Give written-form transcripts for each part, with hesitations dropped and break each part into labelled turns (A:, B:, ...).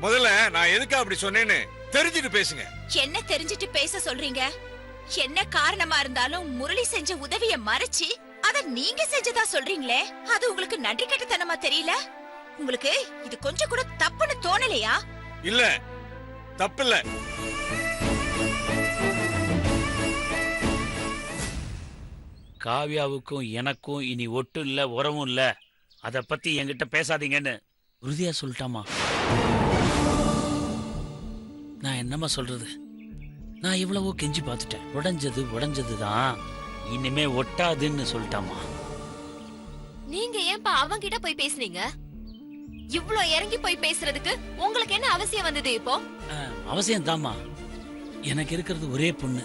A: முதல்ல நான் எதுக்கு அப்படி சொன்னேன்னு தெரிஞ்சிட்டு பேசுங்க.
B: என்ன தெரிஞ்சிட்டு பேச சொல்றீங்க? என்ன காரணமா இருந்தாலும் முரளி செஞ்ச உதவிய மறைச்சு அத நீங்க செஞ்சதா சொல்றீங்களே, அது உங்களுக்கு நன்றி கெட்டத்தனமா தெரியல? உங்களுக்கு இது கொஞ்சம் கூட தப்புன்னு தோணலையா?
A: இல்ல, தப்பில்ல.
C: காவ்யாவுக்கும் எனக்கும் இனி ஒட்டும் இல்ல, உறவும் இல்ல. அத பத்தி என்கிட்ட பேசாதீங்கன்னு உறுதியா சொல்லிட்டாமா. நான் என்னமா சொல்றது? நான் இவ்வளவோ கெஞ்சி பார்த்துட்டேன். உடைஞ்சதுதான், இனிமே ஒட்டாதுன்னு சொல்லிட்டாமா.
D: நீங்க ஏன்பா அவங்கிட்ட போய் பேசுனீங்க? இவ்ளோ இறங்கி போய் பேசுறதுக்கு உங்களுக்கு என்ன அவசியம் வந்தது இப்போ?
C: அவசியம் தாமா. எனக்கு இருக்கிறது ஒரே பொண்ணு.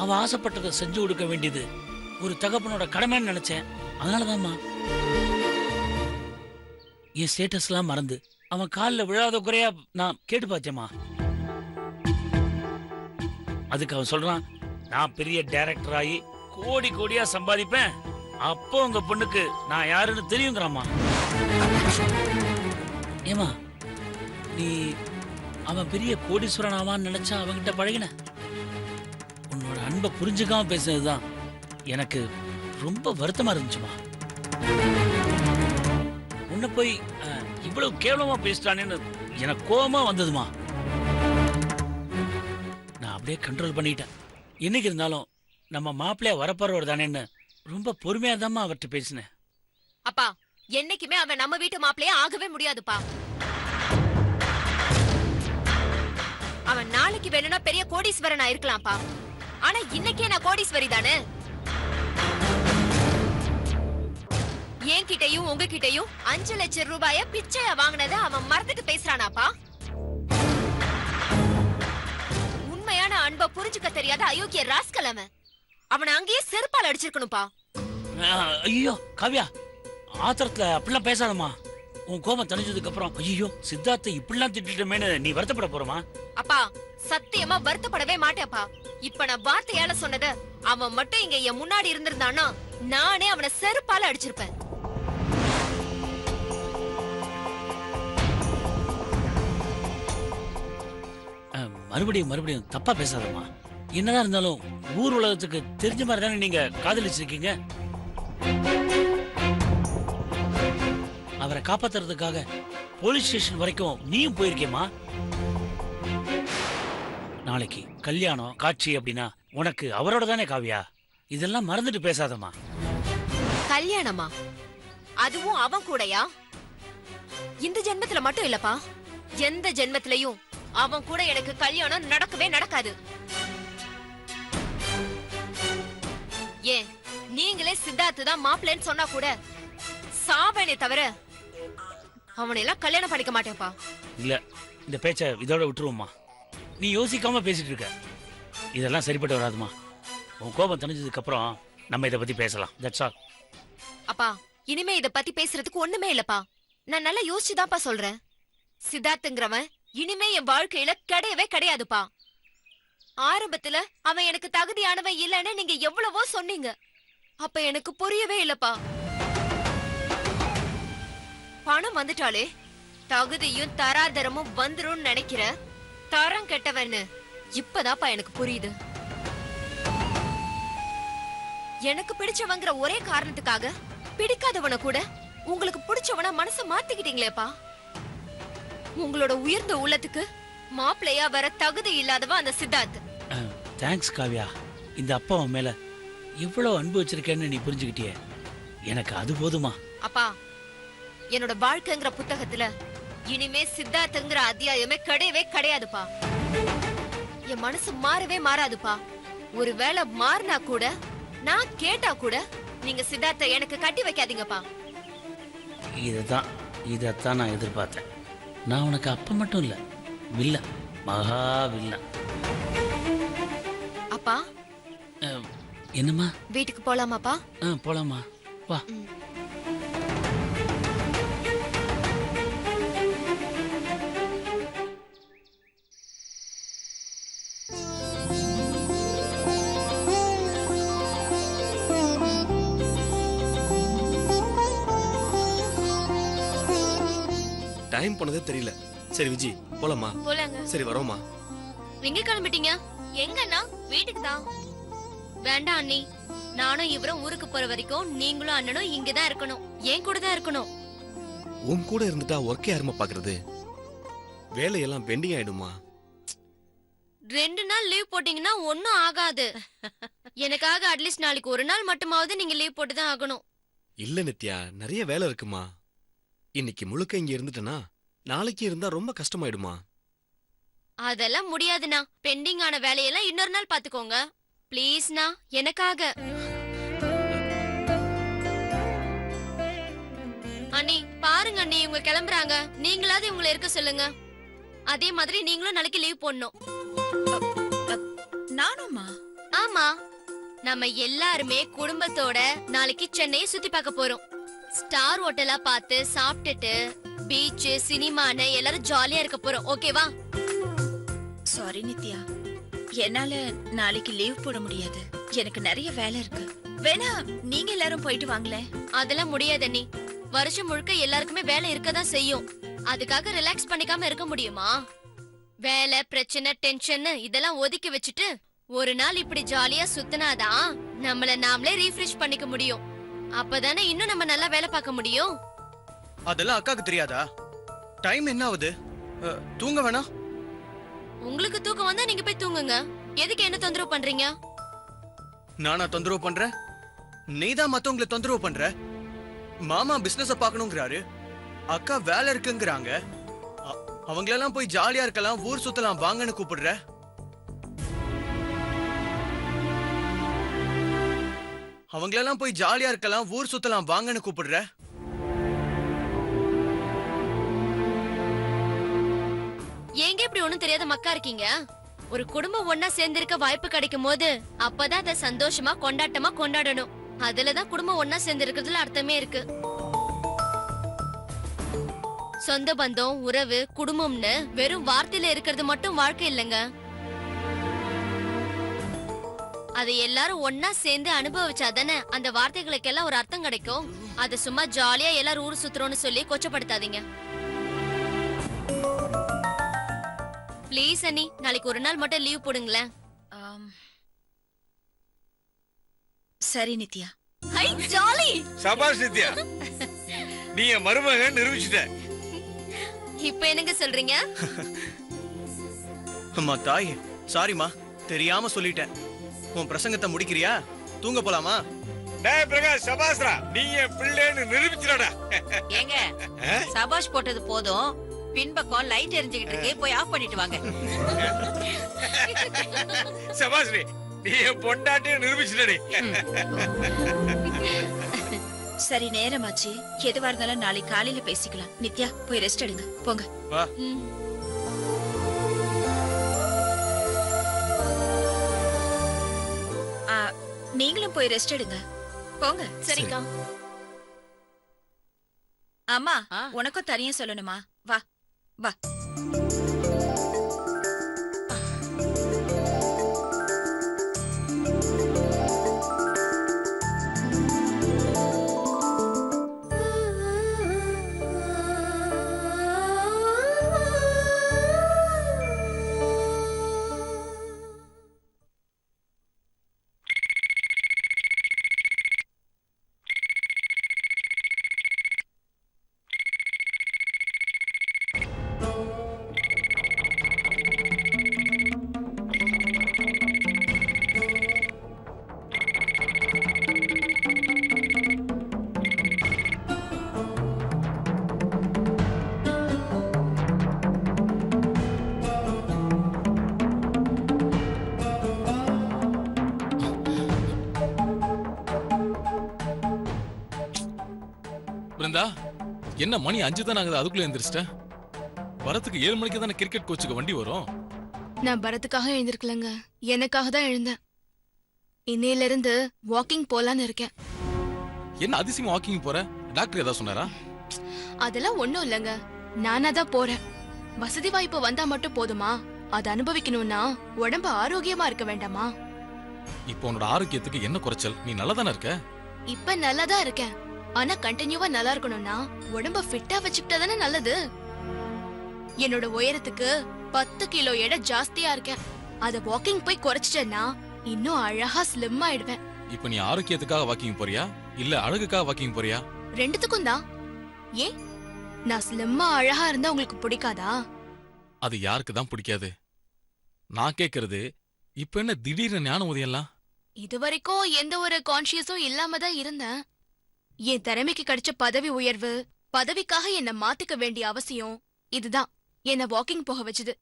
C: அவ ஆசைப்பட்டதை செஞ்சு கொடுக்க வேண்டியது ஒரு தகப்பனோட கடமைன்னு நினைச்சேன். அதனாலதாம்மா என் ஸ்டேட்டஸ் எல்லாம் மறந்து அவன் காலில் விழாத குறையா நான் கேட்டு பார்த்தேம்மா. அதுக்கு அவன் சொல்றான், நான் பெரிய டைரக்டர் ஆகி கோடி கோடியா சம்பாதிப்பேன், அப்போ உங்க பொண்ணுக்கு நான் யாருன்னு தெரியுங்கிறாமா. ஏமா, நீ அவன் பெரிய கோடீஸ்வரன் ஆவான்னு நினைச்சா அவன்கிட்ட பழகின? உன்னோட அன்பை புரிஞ்சுக்காம பேசுனதுதான் எனக்கு ரொம்ப வருத்தமா இருந்துச்சுமா. உன்னை போய் இவ்வளவு கேவலமா பேசிட்டானேன்னு எனக்கு கோபமா வந்ததுமா. நான் அப்படியே கண்ட்ரோல் பண்ணிட்டேன். என்னைக்கு இருந்தாலும் நம்ம மாப்பிள்ளைய வரப்போறவர் தானேன்னு ரொம்ப பொறுமையா தான் அவர்கிட்ட பேசினேன்.
D: அப்பா, என்னைக்குமே அவன் நம்ம வீட்டு மாப்பிள்ளையே ஆகவே முடியாதுப்பா. அவன் நாளைக்கு வேணும்னா பெரிய கோடீஸ்வரனா இருக்கலாம்ப்பா. ஆனா இன்னைக்கே நான் கோடீஸ்வரி தானே. என்கிட்டயும் உங்ககிட்டயும் 5 லட்சம் ரூபாய பிச்சையா வாங்கினத அவன் மறந்துட்டு பேசுறானாப்பா. உண்மையான அன்பை புரிஞ்சுக்க தெரியாத அயோக்கிய ராஸ்கல் அவன். அவனை அங்கேயே செருப்பால் அடிச்சிருக்கணும்பா.
C: ஐயோ காவ்யா, ஆத்திரத்துல அப்படிலாம் பேசாதம்மா. உன் கோபம் தணிஞ்சதுக்கு அப்புறம் ஐயோ சித்தார்த்தை இப்படிலாம் திட்டமேனு நீ வருத்தப்பட போறமா?
D: அப்பா, சத்தியமா வருத்தப்படவே மாட்டேப்பா. இப்ப நான் வார்த்தையால சொன்னத அவன் மட்டும் இங்க என் முன்னாடி இருந்திருந்தானா நானே அவனை செருப்பால அடிச்சிருப்பேன்.
C: மறுபடியும் தப்பா பேசாதம்மா. என்னதான் இருந்தாலும் ஊர் உலகத்துக்கு தெரிஞ்ச மாதிரி தானே நீங்க காதலிச்சிருக்கீங்க. அவரை காப்பாத்துறதுக்காக போலீஸ் ஸ்டேஷன் வரைக்கும் நீயும் போயிருக்கேமா. நாளைக்கு கல்யாணம் காட்சி அப்படின்னா உனக்கு அவரோட தானே காவியா. இதெல்லாம் மறந்துட்டு பேசாதம்மா.
D: கல்யாணமா? அதுவும் அவன் கூடயா? இந்த ஜென்மத்துல மட்டும் இல்லப்பா, எந்த ஜென்மத்திலையும் அவன் கூட எனக்கு கல்யாணம் நடக்கவே நடக்காது. ஏன் நீங்களே சித்தார்த்து தான் மாப்பிள்ளைன்னு சொன்னா கூட சாவனே தவிர அவனை எல்லாம் கல்யாணம் பண்ணிக்க மாட்டேன்ப்பா.
C: இல்ல, இந்த பேச்ச இதோட விட்டுருவோம்மா. நீ யோசிக்காம பேசிட்டு இருக்க. இதெல்லாம் சரிப்பட்டு வராதுமா. உன் கோபம் தணிஞ்சதுக்கு அப்புறம் நம்ம இதை பத்தி பேசலாம். That's all.
D: அப்பா, இனிமே இத பத்தி பேசுறதுக்கு ஒண்ணுமே இல்லப்பா. நான் நல்லா யோசிச்சுதான்ப்பா சொல்றேன். சித்தார்த்துங்கிறவன் இனிமே என் வாழ்க்கையில கிடையவே கிடையாதுப்பா. ஆரம்பத்துல அவன் எனக்கு தகுதியானவன் இல்லன்னு நீங்க எவ்வளவோ சொன்னீங்க. அப்ப எனக்கு புரியவே இல்லப்பா. பணம் வந்துட்டாலே தகுதியும் தராதரமும் வந்துரும் நினைக்கிற தரம் கெட்டவன்னு இப்பதாப்பா எனக்கு புரியுது. எனக்கு பிடிச்சவங்கிற ஒரே காரணத்துக்காக பிடிக்காதவன கூட உங்களுக்கு பிடிச்சவன மனச மாத்திக்கிட்டீங்களேப்பா. உங்களோட உயர்ந்த உள்ளத்துக்கு மாப்பிள்ளையா வர தகுதி இல்லாதவன் அந்த சித்தார்த்.
C: தேங்க்ஸ் காவ்யா. இந்த அப்பா மேல எவ்வளவு அன்பு வச்சிருக்கேன்னு நீ புரிஞ்சுக்கிட்டியே, எனக்கு அது போதுமா.
D: அப்பா, என்னோட வாழ்க்கைங்கிற புத்தகத்துல இனிமே சித்தார்த்துங்கிற அத்தியாயமே கிடையவே கிடையாதுப்பா. என் மனசு மாறவே மாறாதுப்பா. ஒருவேளை மாறினா கூட நான் கேட்டா கூட நீங்க சித்தார்த்த எனக்கு கட்டி வைக்காதீங்கப்பா.
C: இதைத்தான் நான் எதிர்பார்த்தேன். நான் உனக்கு அப்ப மட்டும் இல்ல, வில்ல, மகா வில்ல.
D: அப்பா
C: என்னம்மா?
D: வீட்டுக்கு போலாமாப்பா?
C: போலாமா, வா.
E: டைம் போனதே தெரியல. சரி விஜி போலாமா?
D: போலாங்க.
E: சரி வரோமா.
D: எங்க கிளம்பிட்டீங்க? எங்கண்ணா? வீட்டுக்கு தான். வேண்டாம் அண்ணி, நானும் இவரும் ஊருக்கு போற வரைக்கும் நீங்களும் அண்ணனும் இங்கதான் இருக்கணும். என் கூட தான் இருக்கணும்.
E: உன் கூட இருந்துட்டா ஒர்க்கே யாருமா பாக்குறது? வேலையெல்லாம் பெண்டிங் ஆயிடுமா?
D: 2 நாள் லீவ் போட்டீங்கன்னா ஒன்னும் ஆகாது. எனக்காக அட்லீஸ்ட் நாளைக்கு ஒரு நாள் மட்டுமாவது நீங்க லீவ் போட்டு தான் ஆகணும்.
E: இல்ல நித்யா, நிறைய வேலை இருக்குமா. இன்னைக்கு முழுக்க இங்க இருந்துட்டனா நாளைக்கு இருந்தா ரொம்ப கஷ்டமாயிடுமா.
D: அதெல்லாம் முடியாதுண்ணா. பெண்டிங் ஆன வேலையெல்லாம் இன்னொரு நாள் பாத்துக்கோங்க ப்ளீஸ்ண்ணா, எனக்காக. அண்ணி பாருங்க அண்ணி, இவங்க கிளம்புறாங்க. நீங்களாவது இவங்களை இருக்க சொல்லுங்க. அதே மாதிரி நீங்களும் நாளைக்கு லீவ் போடணும்.
B: நானுமா?
D: ஆமா, நம்ம எல்லாருமே குடும்பத்தோட நாளைக்கு சென்னையை சுத்தி பார்க்க போறோம். ஸ்டார் ஹோட்டலா பார்த்து சாப்பிட்டுட்டு பீச் சினிமான்னு எல்லாரும் ஜாலியா இருக்க போறோம். ஓகேவா?
B: சாரி நித்யா, என்னால நாளைக்கு லீவ் போட முடியாது. எனக்கு நிறைய வேலை இருக்கு. வேணா நீங்க எல்லாரும் போயிட்டு வாங்களேன்.
D: அதெல்லாம் முடியாது அண்ணி. வருஷம் முழுக்க எல்லாருக்குமே வேலை இருக்கதான் செய்யும். அதுக்காக ரிலாக்ஸ் பண்ணிக்காம இருக்க முடியுமா? வேலை பிரச்சனை டென்ஷன் இதெல்லாம் ஒதுக்கி வச்சுட்டு ஒரு நாள் இப்படி ஜாலியா சுத்தினாதான் நம்மள நாமளே ரீஃப்ரெஷ் பண்ணிக்க முடியும். அப்பதானே இன்னும் நம்ம நல்லா வேலை பார்க்க முடியும்.
F: அதெல்லாம் அக்காக்கு தெரியாதா? டைம் என்ன ஆகுது? தூங்க வேணாம்?
D: உங்களுக்கு தூக்கம் வந்தா நீங்க போய் தூங்குங்க. எதுக்கு என்ன தொந்தரவு பண்றீங்க?
F: நானா தொந்தரவு பண்றேன்? நீதான் மத்தவங்களை தொந்தரவு பண்ற. மாமா பிசினஸ பாக்கணுங்கிறாரு, அக்கா வேலை இருக்குங்கிறாங்க. அவங்களெல்லாம் போய் ஜாலியா இருக்கலாம், ஊர் சுத்தலாம் வாங்கன்னு கூப்பிடுற. அவங்களெல்லாம் போய் ஜாலியா இருக்கலாம், ஊர் சுத்தலாம் வாங்கன்னு கூப்பிடுற.
D: ஏங்க இப்படி ஒண்ணும் தெரியாத மக்கா இருக்கீங்க? ஒரு குடும்பம் ஒன்னா சேர்ந்திருக்க வாய்ப்பு கிடைக்கும் போது அப்பதான் அதை சந்தோஷமா கொண்டாட்டமா கொண்டாடணும். அதுலதான் குடும்பம் ஒன்னா சேர்ந்து இருக்கிறதுல அர்த்தமே இருக்கு. சொந்த பந்தம் உறவு குடும்பம்னு வெறும் வார்த்தையில இருக்கிறது மட்டும் வாழ்க்கை இல்லைங்க. அதை எல்லாரும் ஒன்னா சேர்ந்து அனுபவிச்சாதானே அந்த வார்த்தைகளுக்கெல்லாம் ஒரு அர்த்தம் கிடைக்கும். அதை சும்மா ஜாலியா எல்லாரும் ஊர் சுத்துறோம்னு சொல்லி கொச்சப்படுத்தாதீங்க ப்ளீஸ் அண்ணி. நாளைக்கு ஒரு நாள் மட்டும் லீவ் போடுங்களேன்.
B: சரி நித்யா.
D: Hi jolly.
A: சபாஷ் நித்யா, நீ என் மருமக நிரூபிச்சிட்ட.
D: இப்ப என்னங்க சொல்றீங்க?
F: அம்மா தாய், சாரிமா, தெரியாம சொல்லிட்டேன். உன் பிரசங்கத்தை முடிக்கிறியா? தூங்க போலாமா?
A: டேய் பிரகாஷ், சபாஸ்ரா, நீ என் பிள்ளைன்னு நிரூபிச்சிடடா.
G: ஏங்க சபாஷ் போட்டது போதும். பின்பக்கம் லைட் எரிஞ்சுகிட்டு இருக்கு, போய் ஆஃப் பண்ணிட்டு வாங்க.
A: சபாஸ்ரீ, நீ என் பொண்டாட்டியை நிரூபிச்சிடடி.
B: சரி நேரமாச்சு. எதுவா இருந்தாலும் நாளைக்கு காலையில பேசிக்கலாம். நித்யா போய் ரெஸ்ட் எடுங்க, போங்க.
F: வா.
B: நீங்களும் போய் ரெஸ்ட் எடுங்க, போங்க.
D: சரிக்கா.
B: அம்மா உனக்கும் தனியா சொல்லணுமா? வா வா.
H: பிருந்தா, என்ன மணி 5 தான் ஆகுது, அதுக்குள்ள எந்திரிச்சிட்டேன். வரத்துக்கு 7 மணிக்கு தானே கிரிக்கெட் கோச்சுக்கு வண்டி வரும்.
I: நான் பரத்துக்காக எழுந்திருக்கலங்க, எனக்காக தான் எழுந்தேன். இன்னையில இருந்து வாக்கிங் போலான்னு இருக்கேன்.
H: என்ன அதிசயமா வாக்கிங் போற? டாக்டர் ஏதாவது சொன்னாரா?
I: அதெல்லாம் ஒண்ணும் இல்லங்க, நானா தான் போறேன். வசதி வாய்ப்பு வந்தா மட்டும் போதுமா? அதை அனுபவிக்கணும்னா உடம்பு ஆரோக்கியமா இருக்க வேண்டாமா?
H: இப்போ உன்னோட ஆரோக்கியத்துக்கு என்ன குறைச்சல்? நீ நல்லா தானே இருக்க.
I: இப்ப நல்லா தான் இருக்கேன். ஆனா கண்டினியூவா நல்லா இருக்கணும்னா உடம்ப ஃபிட்டா வச்சுக்கிட்டா தானே நல்லது. என்னோட உயரத்துக்கு 10 கிலோ எடை ஜாஸ்தியா இருக்கேன். அத வாக்கிங் போய் குறைச்சிட்டேன்னா இன்னும் அழகா ஸ்லிம் ஆயிடுவேன்.
H: இப்போ நீ ஆரோக்கியத்துக்காக வாக்கிங் போறியா இல்ல அழகுக்காக வாக்கிங் போறியா?
I: ரெண்டுத்துக்கும் தான். ஏன் நான் ஸ்லிம்மா அழகா இருந்தா உங்களுக்கு பிடிக்காதா?
H: அது யாருக்கு தான் பிடிக்காது. நான் கேக்குறது, இப்ப என்ன திடீர்னு ஞான உதயம்லாம்?
I: இது வரைக்கும் எந்த ஒரு கான்ஷியஸும் இல்லாம தான் இருந்தேன். என் திறமைக்கு கிடைச்ச பதவி உயர்வு, பதவிக்காக என்ன மாத்திக்க வேண்டிய அவசியம் இதுதான் என்ன வாக்கிங் போக வச்சது.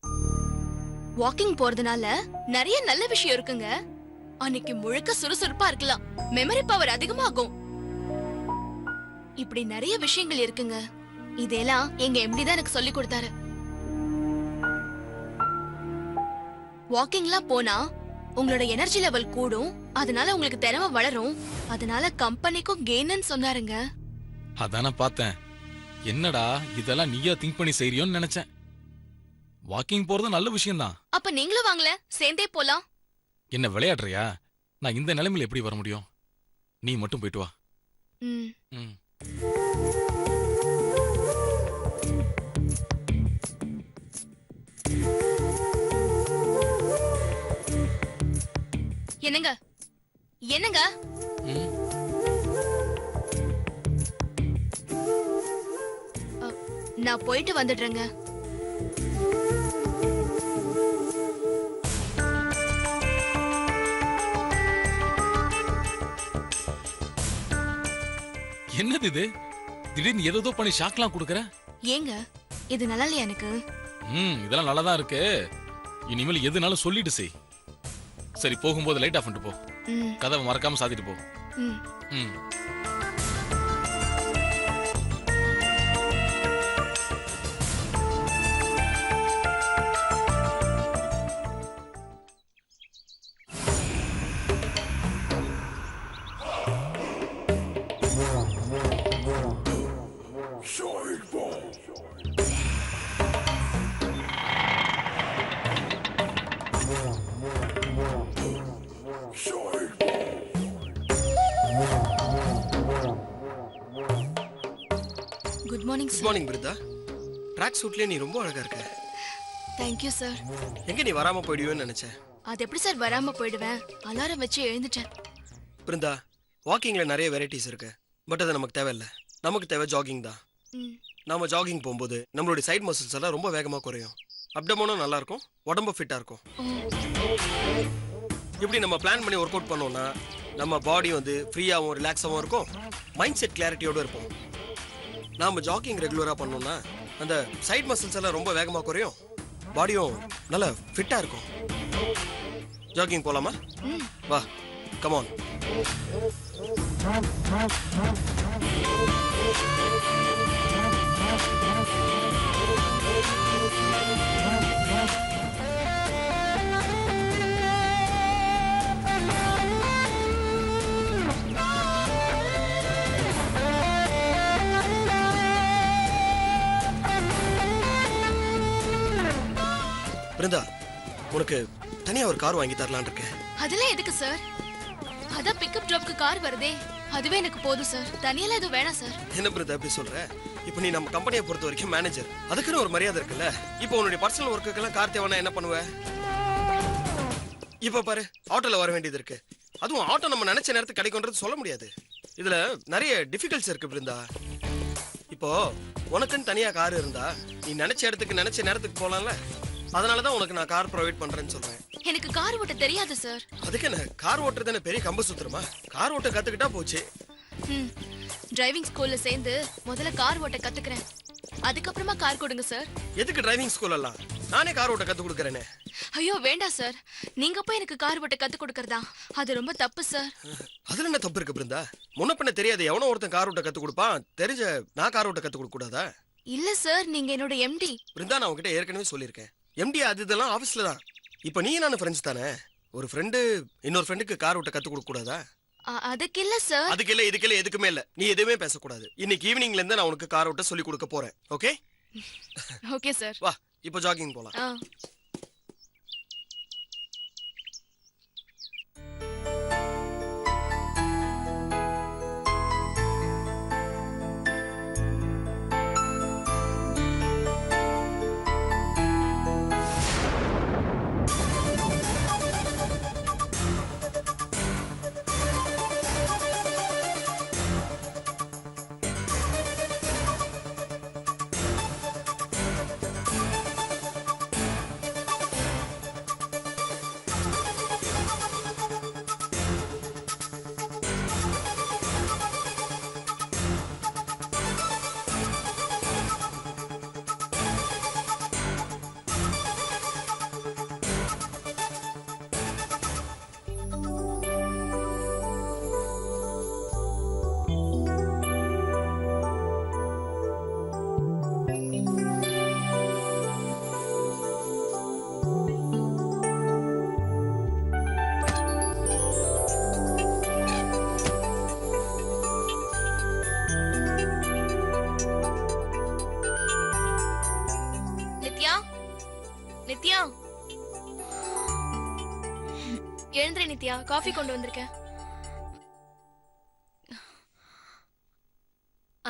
I: வாக்கிங் போறதுனால நிறைய நல்ல விஷயம் இருக்குங்க. அன்னைக்கு முழுக்க சுறுசுறுப்பா இருக்கலாம், மெமரி பவர் அதிகமாகும். இப்படி நிறைய விஷயங்கள் இருக்குங்க. இதெல்லாம் எங்க எம்டி தான் எனக்கு சொல்லி கொடுத்தாரு. வாக்கிங்லாம் போனா உங்களோட எனர்ஜி லெவல் கூடும், அதனால உங்களுக்கு திறமை வளரும், அதனால கம்பெனிக்கும் கெயின்னு சொன்னாருங்க.
H: அதான பார்த்தேன். என்னடா இதெல்லாம் நீயா திங்க் பண்ணி செய்றியோன்னு நினைச்சேன். வாக்கிங் போறது நல்ல விஷயம்தான்.
I: அப்ப நீங்களும் வாங்கல, சேர்ந்தே போலாம்.
H: என்ன விளையாடுறியா? நான் இந்த நிலைமையில எப்படி வர முடியும்? நீ மட்டும் போயிட்டு வா. ம்.
I: என்னங்க என்னங்க
H: ம்.
I: நான் போயிட்டு வந்துடுறேங்க.
H: என்னது இது? திடீர்னு ஏதோ பண்ணி ஷாக்லாம் கொடுக்கற?
I: ஏங்க இது நல்லா இல்லையா எனக்கு?
H: இதெல்லாம் நல்லா தான் இருக்கு. இனிமேல் எதுனாலும் சொல்லிட்டு செய். சரி, போகும்போது லைட் ஆஃப் பண்ணிட்டு போ. கதவை மறக்காம சாத்திட்டு போ. ம்.
I: Good morning
E: good
I: sir.
E: Morning Brinda. Track சூட்லயே நீ ரொம்ப அழகா இருக்க.
I: Thank you sir.
E: எங்க நீ வராம போயிடுவேன்னு நினைச்சேன்.
I: அது எப்படி சார் வராம போயிடுவேன்? அலாரம் வச்சு எழுந்துட்டேன்.
E: பிருந்தா, வாக்கிங்ல நிறைய வெரைட்டிஸ் இருக்கு. பட் அது நமக்கு தேவையில்லை. நமக்கு தேவை ஜாகிங் தான். நாம ஜாகிங் போகும்போது நம்மளுடைய சைட் மசில்ஸ் எல்லாம் ரொம்ப வேகமா குறையும். அப்டமனும் நல்லா இருக்கும், உடம்பு ஃபிட்டா இருக்கும். இப்படி நம்ம பிளான் பண்ணி ஒர்க் அவுட் பண்ணோம்னா நம்ம பாடி வந்து ஃப்ரீயாகவும் ரிலாக்ஸாகவும் இருக்கும், மைண்ட் செட் கிளாரிட்டியோட இருப்போம். நாம ஜாகிங் ரெகுலரா பண்ணோம்னா அந்த சைட் மசில்ஸ் எல்லாம் ரொம்ப வேகமா குறையும், பாடியும் நல்லா ஃபிட்டா இருக்கும். ஜாகிங் போலாமா? வா, கம் ஆன். பிருந்தா, உனக்கு தனியா ஒரு கார் வாங்கி தரலான்னு இருக்கேன்.
I: அதெல்லாம் எதுக்கு சார்? அதான் பிக்கப் டிராப்க்கு கார் வருதே, அதுவே எனக்கு போதும் சார். தனியெல்லாம் எதுவும் வேணாம் சார்.
E: என்ன பிருந்தா அப்படி சொல்ற? இப்போ நீ நம்ம கம்பெனியை பொறுத்த வரைக்கும் மேனேஜர், அதுக்குன்னு ஒரு மரியாதை இருக்குல்ல. இப்போ உன்னுடைய பர்சனல் ஒர்க்குக்கெல்லாம் கார் தேவைன்னா என்ன பண்ணுவ? இப்போ பாரு, ஆட்டோல வர வேண்டியது இருக்கு. அதுவும் ஆட்டோ நம்ம நினைச்ச நேரத்துக்கு கிடைக்கும்ன்றது சொல்ல முடியாது. இதுல நிறைய டிஃபிகல்ட்ஸ் இருக்கு பிருந்தா. இப்போ உனக்குன்னு தனியா கார் இருந்தா நீ நினைச்ச இடத்துக்கு நினைச்ச நேரத்துக்கு போலாம்ல. அதனாலதான் உனக்கு நான் கார் ப்ரொவைட் பண்றேன்னு சொல்றேன்.
I: எனக்கு கார் ஓட்ட தெரியாது சார்.
E: அதுக்கு என்ன, கார் ஓட்டுறது என்ன பெரிய கம்ப சுத்துறமா? கார் ஓட்ட கத்துக்கிட்டா போச்சு.
I: டிரைவிங் ஸ்கூல்ல சேர்ந்து முதல்ல கார் ஓட்ட கத்துக்கிறேன், அதுக்கப்புறமா கார் கொடுங்க சார்.
E: எதுக்கு டிரைவிங் ஸ்கூல் எல்லாம்? நானே கார் ஓட்ட கத்து கொடுக்கறேனே.
I: ஐயோ வேண்டாம் சார். நீங்க போய் எனக்கு கார் ஓட்ட கத்து கொடுக்கறதா? அது ரொம்ப தப்பு சார்.
E: அதுல என்ன தப்பு இருக்கு பிருந்தா? முன்ன பின்ன தெரியாது எவனோ ஒருத்தன் கார் ஓட்ட கத்து கொடுப்பான். தெரிஞ்ச நான் கார் ஓட்ட கத்து கொடுக்க கூடாதா?
I: இல்ல சார், நீங்க என்னோட எம்டி.
E: பிருந்தா, நான் உங்ககிட்ட ஏற்கனவே சொல்லியிருக்கேன், எம்டி அது இதெல்லாம் ஆபீஸ்ல தான். இப்ப நீ நானும் ஃப்ரெண்ட்ஸ் தானே. ஒரு ஃப்ரெண்டு இன்னொரு ஃப்ரெண்டுக்கு கார் ஓட்ட கத்து கொடுக்க கூடாதா?
I: அதுக்கு இல்ல சார்.
E: அதுக்கு இல்ல, இதுக்கு இல்ல, எதுக்குமே இல்ல. நீ எதுவுமே பேசக்கூடாது. இன்னைக்கு ஈவினிங்ல இருந்து நான் உனக்கு கார் ஓட்ட சொல்லி கொடுக்க போறேன். ஓகே?
I: Okay sir.
E: வா, இப்போ ஜாகிங் போலாம்.
I: நித்யா, எழுந்திரி நித்யா, காஃபி கொண்டு வந்திருக்கேன்.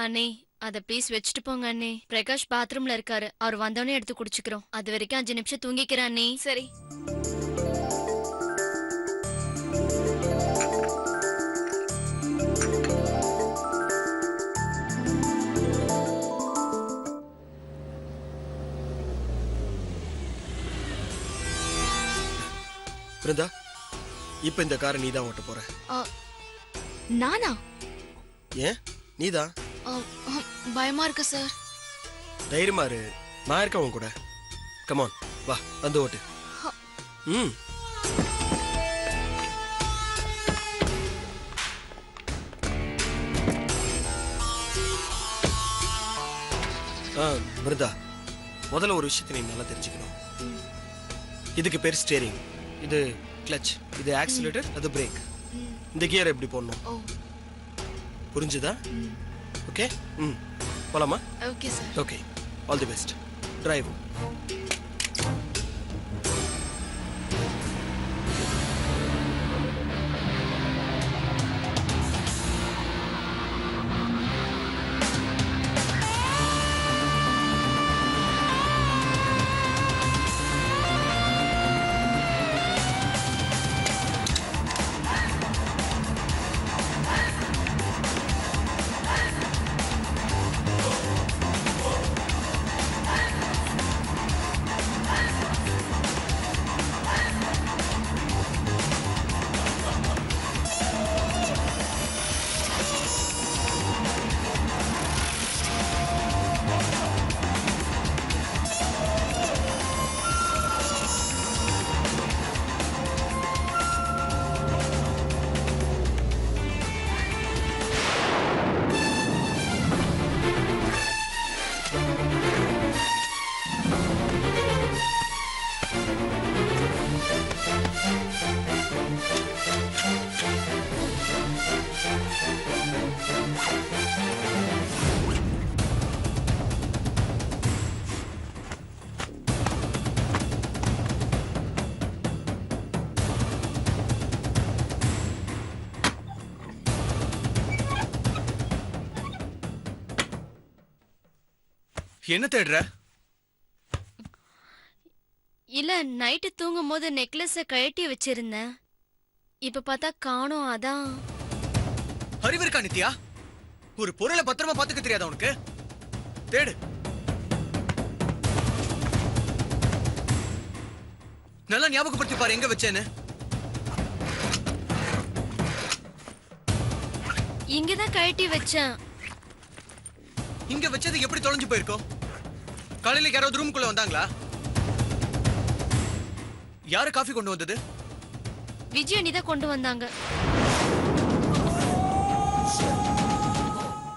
D: அண்ணே, அத ப்ளீஸ் வச்சுட்டு போங்க அண்ணே. பிரகாஷ் பாத்ரூம்ல இருக்காரு, அவர் வந்தோடனே எடுத்து குடிச்சுக்கிறோம். அது வரைக்கும் 5 நிமிஷம் தூங்கிக்கிறேன் அண்ணே.
I: சரி.
E: பிருந்தா, இப்ப இந்த காரை நீதான் ஓட்ட போற.
I: நானா?
E: ஏன்? நீதான்.
I: பயமா இருக்கு சார்.
E: தைரியமா இரு, நான் இருக்கேன் உன் கூட. கமான், வா, வந்து ஓட்டு. பிருந்தா, முதல்ல ஒரு விஷயத்தை நீ நல்லா தெரிஞ்சுக்கணும். இதுக்கு பேர் ஸ்டீரிங், இது கிளட்ச், இது ஆக்சிலேட்டர், அது பிரேக். இந்த கியர் எப்படி போடணும் புரிஞ்சுதா? ஓகே, போலாமா?
I: Okay sir.
E: Okay, all the best. Drive.
F: என்ன தேடுற?
D: இல்ல, நைட்டு தூங்கும் போது நெக்லஸ கழட்டி வச்சிருந்தேன். இப்ப பார்த்தா காணோம், அதான்.
F: அறிவு இருக்கா நித்யா? ஒரு பொருளை பத்திரமா பாத்துக்க தெரியாதா உனக்கு? தேடு. நல்லா ஞாபகப்படுத்தி பாரு எங்க வச்சேன்னு.
D: இங்கதான் கழட்டி வச்சேன்.
F: இங்க வச்சது எப்படி தொலைஞ்சு போயிருக்கோம்? காலையில யாராவது ரூமுக்குள்ள வந்தாங்களா? யாரு காஃபி கொண்டு வந்தது?
D: விஜய் அண்ணிதான் கொண்டு வந்தாங்க.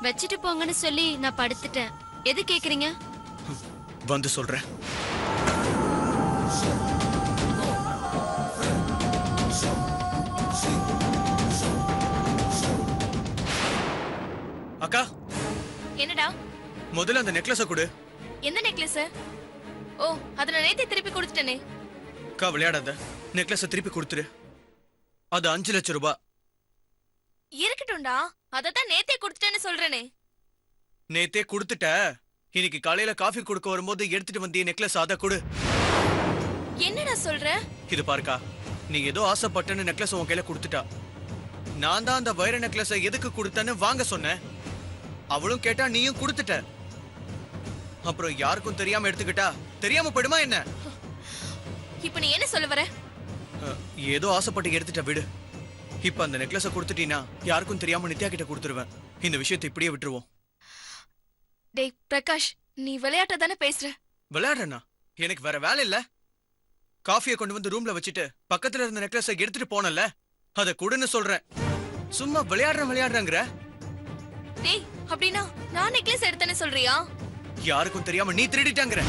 D: வச்சிட்டு போங்கன்னு சொல்லி நான் படுத்துட்டேன். எது கேக்குறீங்க?
F: வந்து சொல்றேன். அக்கா,
I: என்னடா?
F: முதல்ல அந்த நெக்லஸ கொடு.
I: எந்த நெக்லஸ்? ஓ, அத நான் நேத்தே திருப்பி கொடுத்துட்டேனே.
F: அக்கா விளையாடாத, நெக்லஸ திருப்பி கொடுத்துரு. அது 5 லட்சம் ரூபாய்.
I: இருக்கட்டும்டா, அததான் நேத்தே கொடுத்துட்டேன்னு சொல்றேனே.
F: நேத்தே கொடுத்துட்ட. இன்னைக்கு காலையில காஃபி கொடுக்க வரும்போது எடுத்துட்டு வந்திய நெக்லஸ் அத கொடு.
I: என்னடா சொல்ற?
F: இது பாருக்கா, நீ ஏதோ ஆசைப்பட்டன்னு நெக்லஸ் உன் கையில கொடுத்துட்டா. நான் தான் அந்த வைர நெக்லஸ எதுக்கு கொடுத்தேன்னு வாங்க சொன்னேன். அவளும் கேட்டா, நீயும் கொடுத்துட்ட. அப்புறம் யாருக்கும் தெரியாம எடுத்துக்கிட்டா தெரியாம போயிடுமா என்ன?
I: இப்ப நீ என்ன சொல்ல வர?
F: ஏதோ ஆசைப்பட்டு எடுத்துட்ட விடு. இப்ப அந்த நெக்லஸ கொடுத்துட்டீனா யாருக்கும் தெரியாம நித்யா கிட்ட கொடுத்துருவேன். இந்த விஷயத்தை இப்படியே விட்டுருவோம்.
I: டேய் பிரகாஷ், நீ விளையாட்ட தானே பேசுற?
F: விளையாடுறேன்னா எனக்கு வேற வேலை இல்ல. காஃபியை கொண்டு வந்து ரூம்ல வச்சுட்டு பக்கத்துல இருந்த நெக்லஸை எடுத்துட்டு போனல, அத கொடுன்னு சொல்றேன். சும்மா விளையாடுறேங்கிற.
I: டேய், அப்படின்னா நான் நெக்லஸ் எடுத்தேன்னு சொல்றியா?
F: யாருக்கும் தெரியாம நீ திருடிட்டாங்கற.